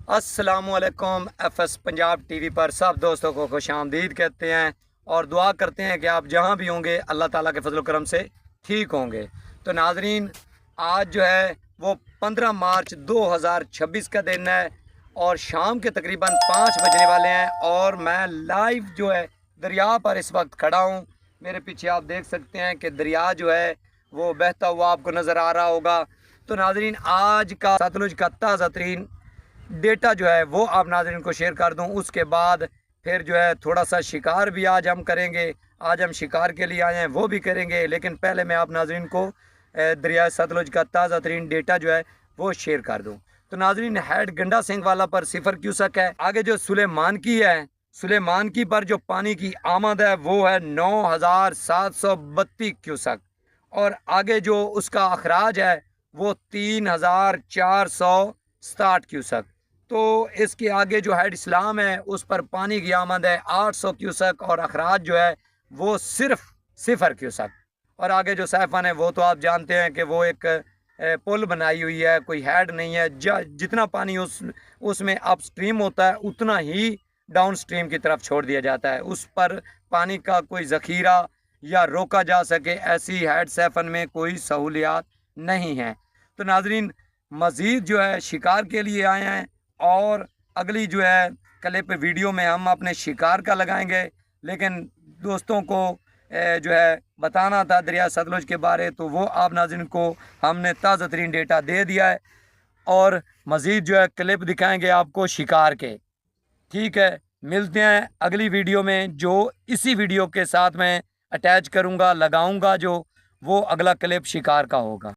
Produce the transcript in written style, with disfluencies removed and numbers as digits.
अस्सलामुअलैकुम। FS Punjab TV पर सब दोस्तों को खुश आमदीद कहते हैं और दुआ करते हैं कि आप जहां भी होंगे अल्लाह ताला के फजल करम से ठीक होंगे। तो नाजरीन, आज जो है वो 15 मार्च 2026 का दिन है और शाम के तकरीबन 5 बजने वाले हैं और मैं लाइव जो है दरिया पर इस वक्त खड़ा हूँ। मेरे पीछे आप देख सकते हैं कि दरिया जो है वो बहता हुआ आपको नज़र आ रहा होगा। तो नाजरीन, आज का सतलुज का ताज़ा तरीन डेटा जो है वो आप नाज़रीन को शेयर कर दूं। उसके बाद फिर जो है थोड़ा सा शिकार भी आज हम करेंगे। आज हम शिकार के लिए आए हैं, वो भी करेंगे, लेकिन पहले मैं आप नाज़रीन को दरिया सतलुज का ताज़ा तरीन डेटा जो है वो शेयर कर दूं। तो नाज़रीन, हेड गंडा सिंह वाला पर 0 क्यूसक है। आगे जो सुलेमान की है, सुलेमान की पर जो पानी की आमद है वो है 9732 क्यूसक और आगे जो उसका अखराज है वो 3460 क्यूसक। तो इसके आगे जो हेड इस्लाम है उस पर पानी की आमद है 800 क्यूसक और अखराज जो है वो सिर्फ 0 क्यूसक। और आगे जो सैफन है वो तो आप जानते हैं कि वो एक पुल बनाई हुई है, कोई हेड नहीं है। जितना पानी उसमें अप स्ट्रीम होता है उतना ही डाउन स्ट्रीम की तरफ छोड़ दिया जाता है। उस पर पानी का कोई ज़ख़ीरा या रोका जा सके ऐसी हेड सैफन में कोई सहूलियात नहीं है। तो नाजरीन, मज़ीद जो है शिकार के लिए आए हैं और अगली जो है क्लिप वीडियो में हम अपने शिकार का लगाएंगे। लेकिन दोस्तों को जो है बताना था दरिया सतलुज के बारे, तो वो आप नाज़रीन को हमने ताज़ा तरीन डेटा दे दिया है और मज़ीद जो है क्लिप दिखाएंगे आपको शिकार के। ठीक है, मिलते हैं अगली वीडियो में, जो इसी वीडियो के साथ मैं अटैच करूँगा, लगाऊँगा, जो वो अगला क्लिप शिकार का होगा।